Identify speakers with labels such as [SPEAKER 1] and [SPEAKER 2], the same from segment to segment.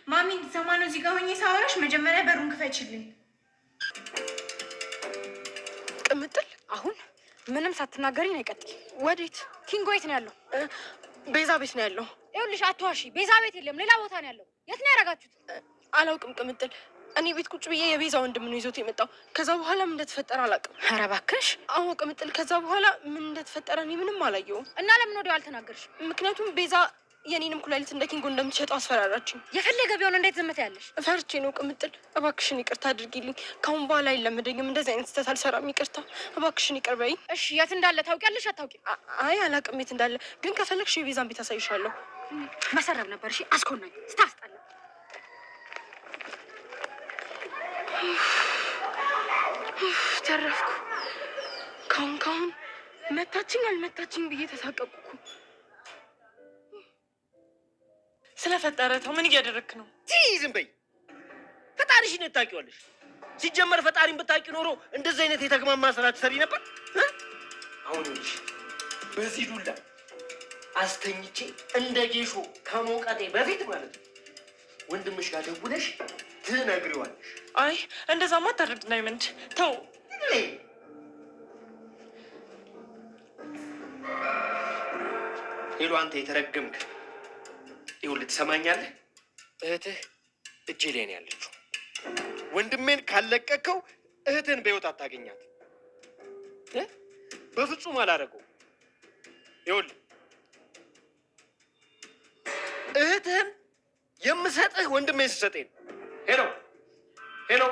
[SPEAKER 1] ማሚ ሰማኑ እዚህ ጋር ሆኜ ሳወራሽ መጀመሪያ በሩን ክፈችልኝ።
[SPEAKER 2] ቅምጥል አሁን ምንም ሳትናገሪ ነው ቀጥይ። ወዴት? ኪንጎ የት ነው ያለው? ቤዛ ቤት ነው ያለው። ይኸውልሽ አትዋሺ፣ ቤዛ ቤት የለም፣ ሌላ ቦታ ነው ያለው። የት ነው ያደረጋችሁት? አላውቅም ቅምጥል። እኔ ቤት ቁጭ ብዬ የቤዛ ወንድም ነው ይዞት የመጣው። ከዛ በኋላ ምን እንደተፈጠረ አላውቅም። ኧረ እባክሽ። አዎ ቅምጥል፣ ከዛ በኋላ ምን እንደተፈጠረ እኔ ምንም አላየሁም። እና ለምን ወዲያው አልተናገርሽ? ምክንያቱም ቤዛ የኔንም ኩላሊት እንደ ኪንጎ እንደምትሸጠው አስፈራራችኝ። የፈለገ ቢሆን እንዴት ዝም ትያለሽ? ፈርቼ ነው ቅምጥል። እባክሽን ይቅርታ አድርጊልኝ። ካሁን በኋላ አይለመደኝም። እንደዚህ አይነት ስህተት አልሰራም። ይቅርታ እባክሽን ይቅር በይኝ። እሺ የት እንዳለ ታውቂያለሽ አታውቂም? አይ አላውቅም የት እንዳለ፣ ግን ከፈለግሽ የቤዛን ቤት አሳይሻለሁ። መሰረብ ነበር። እሺ አስኮናኝ ስታስጠላ። ተረፍኩ። ካሁን መታችኝ አልመታችኝ ብዬ ተሳቀቅኩ።
[SPEAKER 1] ስለፈጠረ ተው፣ ምን እያደረክ ነው?
[SPEAKER 3] ዝም በይ። ፈጣሪሽን ታውቂዋለሽ። ሲጀመር ፈጣሪን ብታውቂ ኖሮ እንደዚህ አይነት የተግማማ ስራ ትሰሪ ነበር። አሁን ልጅ በዚህ ዱላ አስተኝቼ እንደ ጌሾ ከመውቀጤ በፊት ማለት ነው ወንድምሽ ጋር ደውለሽ ትነግሪዋለሽ።
[SPEAKER 1] አይ እንደዛማ አታድርግ ዳይመንድ፣ ተው።
[SPEAKER 3] ሄሎ አንተ የተረገምክ፣ ይኸውልህ ትሰማኛለህ? እህትህ እጄ ላይ ነው ያለችው። ወንድሜን ካለቀቀው እህትህን በህይወት አታገኛት። በፍጹም አላደረገው። ይኸውልህ እህትህን የምሰጥህ ወንድሜን ስሰጠኝ ነው። ሄሎ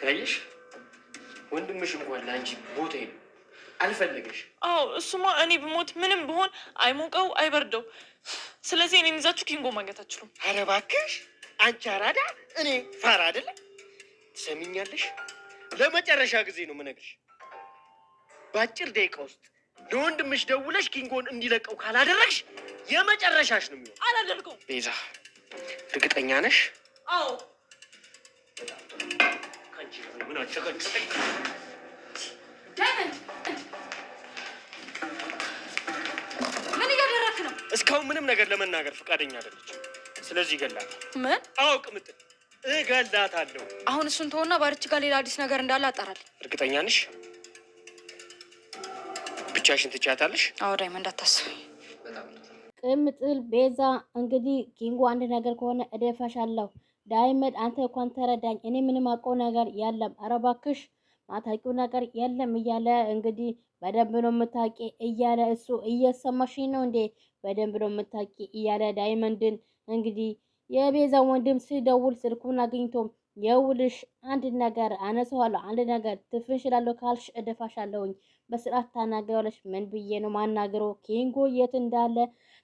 [SPEAKER 3] አየሽ፣ ወንድምሽ እንኳን ለአንቺ ቦታ የለው፣ አልፈለገሽ።
[SPEAKER 1] አዎ እሱማ እኔ ብሞት ምንም ብሆን አይሞቀው አይበርደው። ስለዚህ እኔን ይዛችሁ ኪንጎ ማግኘት አትችሉም።
[SPEAKER 3] ኧረ እባክሽ አንቺ አራዳ፣ እኔ ፋራ አይደለም። ትሰሚኛለሽ? ለመጨረሻ ጊዜ ነው የምነግርሽ። በአጭር ደቂቃ ውስጥ ለወንድምሽ ደውለሽ ኪንጎን እንዲለቀው ካላደረግሽ የመጨረሻሽ ነው የሚሆን።
[SPEAKER 1] አላደርገውም።
[SPEAKER 3] ቤዛ እርግጠኛ ነሽ?
[SPEAKER 1] አዎ።
[SPEAKER 3] ከአንቺ ምን አጨቀጨቀኝ?
[SPEAKER 1] ዳይመንድ ምን እያደረክ ነው?
[SPEAKER 3] እስካሁን ምንም ነገር ለመናገር ፈቃደኛ አይደለች። ስለዚህ እገላታለሁ።
[SPEAKER 1] ምን?
[SPEAKER 3] አዎ ቅምጥል እገላታለሁ።
[SPEAKER 2] አሁን እሱን ተወና ባርች ጋር ሌላ አዲስ ነገር እንዳለ አጣራል።
[SPEAKER 3] እርግጠኛ ነሽ? ብቻሽን ትቻታለሽ?
[SPEAKER 2] አዎ ዳይመንድ አታስቢ።
[SPEAKER 4] ቅምጥል ቤዛ እንግዲህ ኪንጎ አንድ ነገር ከሆነ እደፋሻለሁ። ዳይመንድ አንተ እንኳን ተረዳኝ፣ እኔ ምንም አውቀው ነገር የለም፣ ኧረ እባክሽ ማታውቂው ነገር የለም እያለ እንግዲህ በደንብ ነው የምታውቂ እያለ እሱ እየሰማሽኝ ነው እንዴ? በደንብ ነው የምታውቂ እያለ ዳይመንድን እንግዲህ የቤዛ ወንድም ሲደውል ስልኩን አግኝቶ የውልሽ አንድ ነገር አነሳዋለሁ፣ አንድ ነገር ትፍንሽላለሁ ካልሽ እደፋሻለሁኝ፣ በስርዓት ታናግሪዋለሽ። ምን ብዬ ነው ማናግረው? ኪንጎ የት እንዳለ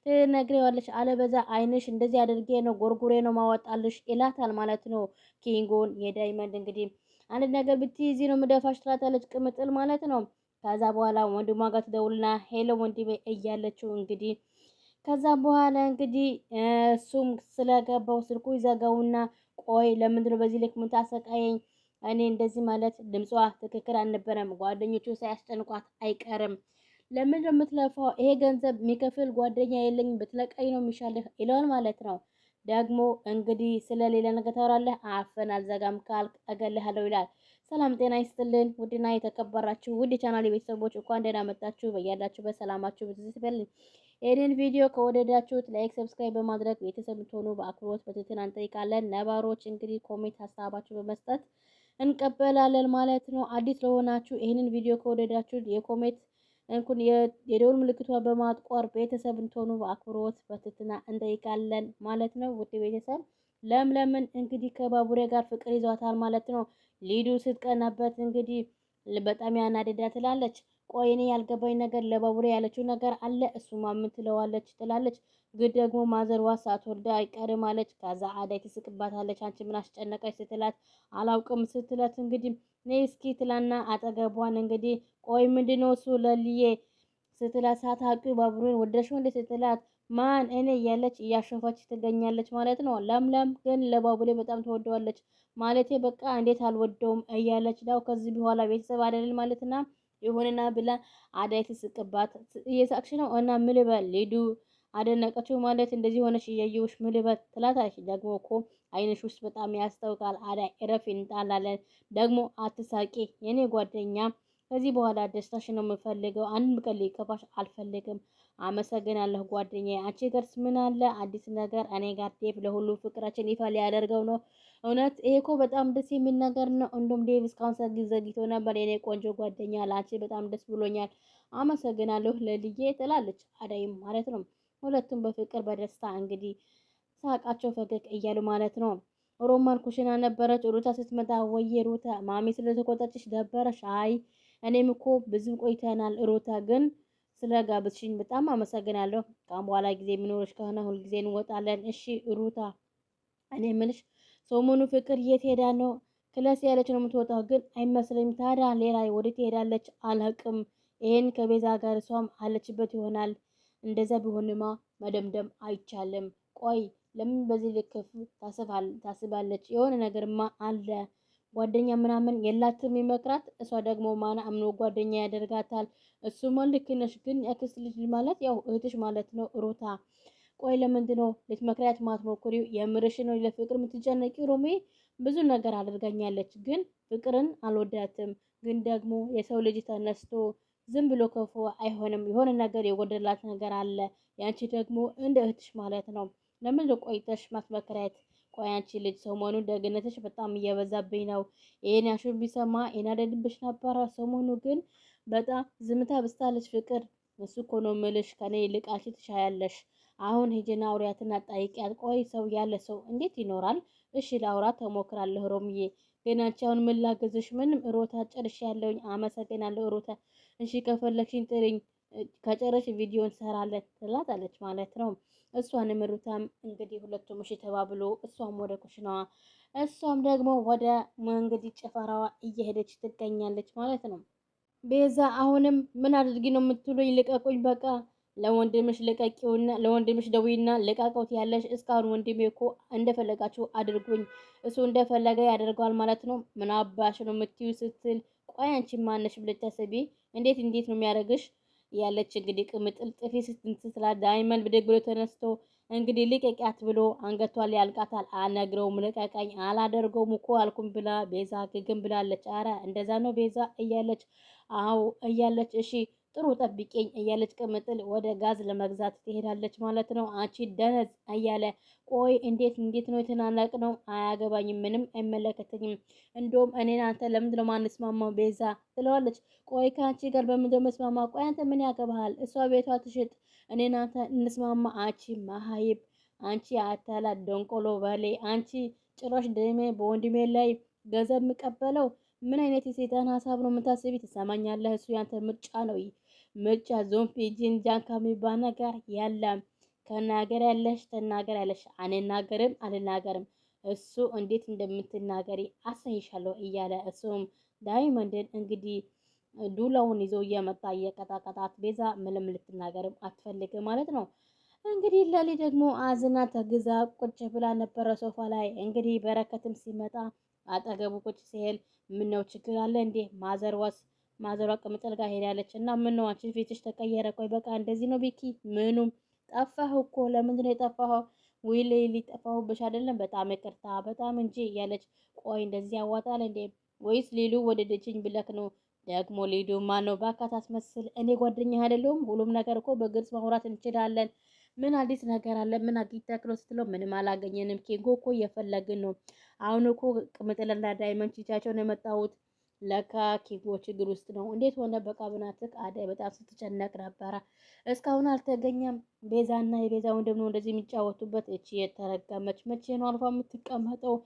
[SPEAKER 4] ትነግሪዋለሽ፣ አለበዛ አይንሽ እንደዚህ አድርጌ ነው ጎርጉሬ ነው ማወጣልሽ ይላታል ማለት ነው ኪንጎን። የዳይመንድ እንግዲህ አንድ ነገር ብትይዚ ነው ምደፋሽ ትላታለች ቅምጥል ማለት ነው። ከዛ በኋላ ወንድሟ ጋር ትደውልና ሄሎ ወንድሜ እያለችው እንግዲህ ከዛ በኋላ እንግዲህ እሱም ስለገባው ስልኩ ይዘጋውና ቆይ ለምንድን ነው በዚህ ልክ ምን ታሰቃየኝ? እኔ እንደዚህ ማለት ድምጿ ትክክል አልነበረም። ጓደኞቹ ሳያስጨንቋት አይቀርም። ለምን ነው የምትለፋው? ይሄ ገንዘብ የሚከፍል ጓደኛ የለኝ፣ ብትለቀኝ ነው የሚሻልህ ይለዋል ማለት ነው። ደግሞ እንግዲህ ስለሌላ ነገር ታወራለህ፣ አፈን አልዘጋም ካልክ እገልሃለሁ ይላል። ሰላም ጤና ይስጥልን ውድና የተከበራችሁ ውድ ቻናል ቤተሰቦች እንኳን ደህና መጣችሁ። በያላችሁበት ሰላማችሁ ብዙ ይበል። ይህንን ቪዲዮ ከወደዳችሁት ላይክ፣ ሰብስክራይብ በማድረግ ቤተሰብ እንድትሆኑ በአክብሮት በትህትና እንጠይቃለን። ነባሮች እንግዲህ ኮሜንት ሀሳባችሁ በመስጠት እንቀበላለን ማለት ነው። አዲስ ለሆናችሁ ይህንን ቪዲዮ ከወደዳችሁት የኮሜንት እንኩን የደውል ምልክቷ በማጥቆር ቤተሰብ እንድትሆኑ በአክብሮት በትህትና እንጠይቃለን ማለት ነው። ውድ ቤተሰብ ለምለምን እንግዲህ ከባቡሬ ጋር ፍቅር ይዟታል ማለት ነው። ሊዱ ስትቀናበት እንግዲህ በጣም ያናደዳ ትላለች። ቆይ እኔ ያልገባኝ ነገር ለባቡሬ ያለችው ነገር አለ፣ እሱማ ምን ትለዋለች ትላለች። ግን ደግሞ ማዘርዋ ሳትወልዳ አይቀርም አለች። ከዛ አዳይ ትስቅባታለች። አንቺ ምን አስጨነቀች ስትላት አላውቅም ስትላት እንግዲህ ነይ እስኪ ትላና አጠገቧን እንግዲህ ቆይ ምንድነው እሱ ለልዬ ስትላት ሳታውቂው ባቡሬን ወደድሽው እንዴ ስትላት ማን እኔ እያለች እያሸፈች ትገኛለች ማለት ነው። ለምለም ግን ለባቡሬ በጣም ትወደዋለች ማለቴ በቃ እንዴት አልወደውም እያለች ነው። ከዚህ በኋላ ቤተሰብ አይደል ማለትና ይሁንና ብላ አዳይ ትስቅባት። እየሳቅሽ ነው እና ምን ልበል ሊዱ አደነቀችው። ማለት እንደዚህ ሆነሽ እያየሁሽ ምን ልበል ትላታለች። ደግሞ እኮ አይንሽ ውስጥ በጣም ያስታውቃል። አዳይ እረፊ፣ እንጣላለን። ደግሞ አትሳቂ የኔ ጓደኛ። ከዚህ በኋላ ደስታሽ ነው የምፈልገው። አንድ ቀን ሊከፋሽ አልፈልግም። አመሰግናለሁ ጓደኛዬ። አንቺ ጋርስ ምን አለ አዲስ ነገር? እኔ ጋር ዴቭ ለሁሉ ፍቅራችን ይፋ ሊያደርገው ነው። እውነት ይሄ እኮ በጣም ደስ የሚል ነገር ነው። እንደውም ዴቭ እስካሁን ዘግይቶ ነበር። የኔ ቆንጆ ጓደኛ ለአንቺ በጣም ደስ ብሎኛል። አመሰግናለሁ ለልጄ ትላለች አዳይም ማለት ነው። ሁለቱም በፍቅር በደስታ እንግዲህ ሳቃቸው ፈገግ እያሉ ማለት ነው። ሮማን ኩሽና ነበረች። ሩታ ስትመጣ ወየ ሩታ ማሚ ስለተቆጣችሽ ደበረሽ? አይ እኔም እኮ ብዙም ቆይተናል ሩታ፣ ግን ስለጋብዝሽኝ በጣም አመሰግናለሁ። ካሁን በኋላ ጊዜ የሚኖርሽ ከሆነ ሁልጊዜ እንወጣለን። እሺ ሩታ፣ እኔ ምልሽ ሰሞኑ ፍቅር የት ሄዳ ነው? ክላስ ያለች ነው የምትወጣው፣ ግን አይመስለኝም። ታዲያ ሌላ ወዴት ትሄዳለች? አላቅም። ይሄን ከቤዛ ጋር እሷም አለችበት ይሆናል። እንደዛ ቢሆንማ መደምደም አይቻልም። ቆይ ለምን በዚህ ልክ ታስባለች? የሆነ ነገርማ አለ። ጓደኛ ምናምን የላትም ይመክራት። እሷ ደግሞ ማን አምኖ ጓደኛ ያደርጋታል? እሱማ ልክ ነሽ፣ ግን የአክስት ልጅ ማለት ያው እህትሽ ማለት ነው ሩታ። ቆይ ለምንድን ነው ልትመክሪያት ማትሞክሪው? የምርሽ ነው ለፍቅር የምትጨነቂው? ሮሜ ብዙ ነገር አድርጋኛለች፣ ግን ፍቅርን አልወዳትም። ግን ደግሞ የሰው ልጅ ተነስቶ ዝም ብሎ ከፎ አይሆንም። የሆነ ነገር የጎደላት ነገር አለ። ያንቺ ደግሞ እንደ እህትሽ ማለት ነው። ለምን ቆይተሽ ማትመክሪያት? ቆይ አንቺ ልጅ ሰሞኑን ደግነትሽ በጣም እየበዛብኝ ነው። ይሄን ያሹን ቢሰማ ይናደድብሽ ነበረ። ሰሞኑ ግን በጣም ዝምታ በስታለች ፍቅር። እሱ እኮ ነው ምልሽ፣ ከኔ ይልቅ አንቺ ትሻያለሽ። አሁን ሂጂና አውሪያትና ጠይቂያት። ቆይ ሰው ያለ ሰው እንዴት ይኖራል? እሺ ላውራት ተሞክራለሁ ሮምዬ፣ ግን አንቺ አሁን ምን ላግዝሽ? ምንም ሮታ ጨርሽ ያለውኝ። አመሰግናለሁ ሮታ። እሺ ከፈለግሽኝ ጥሪኝ፣ ከጨረሽ ቪዲዮ እንሰራለን ትላታለች ማለት ነው። እሷንም ሩታም እንግዲህ ሁለቱም እሺ ተባብሎ እሷም ወደ ኩሽናዋ እሷም ደግሞ ወደ እንግዲህ ጭፈራዋ እየሄደች ትገኛለች ማለት ነው። ቤዛ አሁንም ምን አድርጊ ነው የምትሉኝ? ልቀቁኝ በቃ። ለወንድምሽ ልቀቂውና ለወንድምሽ ደዊና ልቀቀውት ያለሽ። እስካሁን ወንድሜ እኮ እንደፈለጋችሁ አድርጉኝ፣ እሱ እንደፈለገ ያደርገዋል ማለት ነው። ምን አባሽ ነው የምትዩ ስትል፣ ቆይ አንቺ ማነሽ ብለሽ ታስቢ። እንዴት ነው የሚያደርግሽ ያለች እንግዲህ ቅምጥል ጥፊ ስትላ ዳይመንድ ብድግ ብሎ ተነስቶ እንግዲህ ልቀቂያት ብሎ አንገቷን ያልቃታል። አልነግረውም፣ ልቀቀኝ፣ አላደርገውም እኮ አልኩም ብላ ቤዛ ግግም ብላለች። አረ እንደዛ ነው ቤዛ እያለች አው እያለች እሺ ጥሩ ጠብቂኝ እያለች ቅምጥል ወደ ጋዝ ለመግዛት ትሄዳለች ማለት ነው። አንቺ ደነዝ እያለ ቆይ እንዴት ነው የተናነቅ ነው? አያገባኝም፣ ምንም አይመለከተኝም። እንደውም እኔን አንተ ለምንድን ነው ማንስማማው ቤዛ ትለዋለች። ቆይ ከአንቺ ጋር በምንድን ነው መስማማ? ቆይ አንተ ምን ያገባሃል? እሷ ቤቷ ትሽጥ፣ እኔን አንተ እንስማማ። አንቺ መሀይብ፣ አንቺ አታላ ደንቆሎ ባሌ፣ አንቺ ጭራሽ ደሜ በወንድሜ ላይ ገንዘብ የምቀበለው ምን አይነት የሰይጣን ሀሳብ ነው የምታስቢ? ትሰማኛለህ? እሱ ያንተ ምርጫ ነው። ምርጫ ዞምቢ ጂንጃን ከሚባል ነገር የለም። ከናገር ያለሽ ተናገር ያለሽ፣ አልናገርም። እሱ እንዴት እንደምትናገሪ አሳይሻለሁ እያለ እሱም ዳይመንድን እንግዲህ ዱላውን ይዞ እየመጣ እየቀጣቀጣት፣ ቤዛ ምንም ልትናገርም አትፈልግም ማለት ነው። እንግዲህ ለሊ ደግሞ አዝና ተግዛ ቁጭ ብላ ነበረ ሶፋ ላይ። እንግዲህ በረከትም ሲመጣ አጠገቡ ቁጭ ሲል ምነው ችግር አለ እንዴ? ማዘሯ ቅምጥል ጋር ሄዳለች እና ምነው አንቺ ፊትሽ ተቀየረ? ቆይ በቃ እንደዚህ ነው ቤኪ? ምኑም ጠፋህ እኮ ለምንድን ነው የጠፋኸው? ወይ ሌሊ ጠፋሁብሽ አይደለም? በጣም ይቅርታ በጣም እንጂ እያለች ቆይ እንደዚህ ያዋጣል እንዴ? ወይስ ሌሉ ወደደችኝ ብለክ ነው? ደግሞ ሌዱ ማን ነው? ባካ ታስመስል። እኔ ጓደኛ አይደለሁም? ሁሉም ነገር እኮ በግልጽ ማውራት እንችላለን። ምን አዲስ ነገር አለ? ምን አግኝተህ ነው ስትለው፣ ምንም አላገኘንም ኬንጎ እኮ እየፈለግን ነው። አሁን እኮ ቅምጥልና ዳይመንድ ቻቸው ነው የመጣሁት። ለካ ኬንጎ ችግር ውስጥ ነው። እንዴት ሆነ? በቃ ብናትክ አዳይ በጣም ስትጨነቅ ነበረ። እስካሁን አልተገኘም። ቤዛና የቤዛ ወንድም ነው እንደዚህ የሚጫወቱበት። እቺ የተረገመች መቼ ነው አልፋ የምትቀመጠው?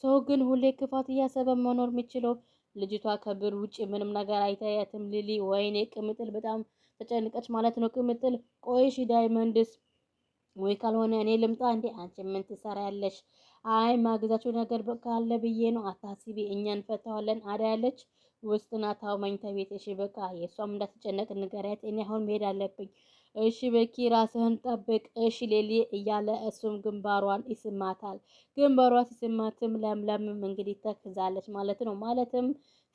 [SPEAKER 4] ሰው ግን ሁሌ ክፋት እያሰበ መኖር የሚችለው? ልጅቷ ከብር ውጭ ምንም ነገር አይታያትም። ሊሊ ወይኔ ቅምጥል በጣም ተጨንቀች ማለት ነው። ቅምጥል ቆይሽ ዳይመንድስ ወይ ካልሆነ እኔ ልምጣ እንዴ? አንቺ ምን ትሰሪያለሽ? አይ ማግዛችሁ ነገር በቃ አለ ብዬ ነው። አታስቢ፣ እኛ እንፈታዋለን። አዳያለች ውስጥ ናት መኝታ ቤት። እሺ በቃ የእሷም እንዳትጨነቅ ንገሪያት። እኔ አሁን መሄድ አለብኝ። እሺ በኪ ራስህን ጠብቅ። እሺ ሌሊ እያለ እሱም ግንባሯን ይስማታል። ግንባሯ ሲስማትም ለምለምም እንግዲህ ተክዛለች ማለት ነው። ማለትም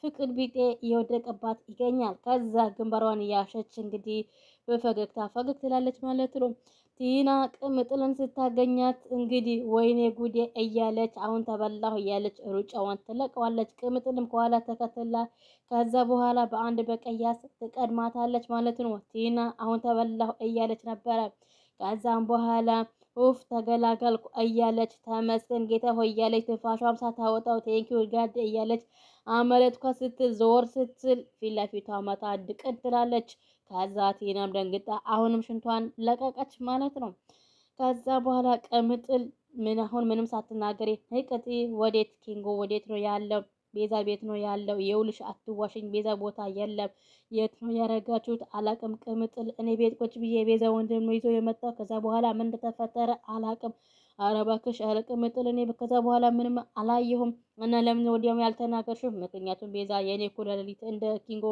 [SPEAKER 4] ፍቅር ቢጤ እየወደቀባት ይገኛል። ከዛ ግንባሯን እያሸች እንግዲህ በፈገግታ ፈገግ ትላለች ማለት ነው። ቲና ቅምጥልን ስታገኛት እንግዲህ ወይኔ ጉዴ እያለች አሁን ተበላሁ እያለች ሩጫዋን ትለቀዋለች። ቅምጥልም ከኋላ ተከትላ ከዛ በኋላ በአንድ በቀያስ ትቀድማታለች ማለት ነው። ቲና አሁን ተበላሁ እያለች ነበረ። ከዛም በኋላ ኡፍ ተገላገልኩ እያለች ተመስገን ጌታ ሆይ እያለች ትንፋሿም ሳታወጣው ቴንኪው ጋድ እያለች አመለጥኳ ስትል ዞር ስትል ፊት ለፊቷ መታ ድቅድ ትላለች። ከዛ ቲናም ደንግጣ አሁንም ሽንቷን ለቀቀች ማለት ነው። ከዛ በኋላ ቅምጥል ምንም ሳትናገር ንቅጢ ወዴት ኪንጎ ወዴት ነው ያለው? ቤዛ ቤት ነው ያለው። የውልሽ አትዋሽኝ፣ ቤዛ ቦታ የለም። የት ነው ያረጋችሁት? አላቅም ቅምጥል። እኔ ቤት ቁጭ ብዬ ቤዛ ወንድም ነው ይዞ የመጣው። ከዛ በኋላ ምን እንደተፈጠረ አላቅም። ኧረ እባክሽ ኧረ ቅምጥል፣ እኔ ከዛ በኋላ ምንም አላየሁም። እና ለምን ወዲያው ያልተናገርሽው? ምክንያቱም ቤዛ የኔ እኩለ ሌሊት እንደ ኪንጎ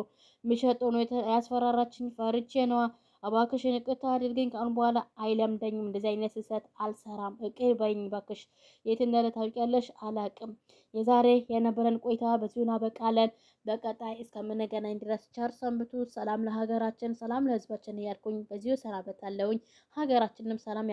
[SPEAKER 4] የሚሸጠው ነው ያስፈራራችኝ፣ ፈርቼ ነዋ። እባክሽን ይቅርታ አድርገኝ። ከአሁን በኋላ አይለምደኝም፣ እንደዚህ አይነት ስህተት አልሰራም። ይቅር በይኝ እባክሽ። የት እንዳለ ታውቂያለሽ? አላቅም። የዛሬ የነበረን ቆይታ በዚሁ እናበቃለን። በቀጣይ እስከምንገናኝ ድረስ ቸር ሰንብቱ። ሰላም ለሀገራችን፣ ሰላም ለሕዝባችን እያልኩኝ በዚሁ ሰናበታለሁኝ። ሀገራችንም ሰላም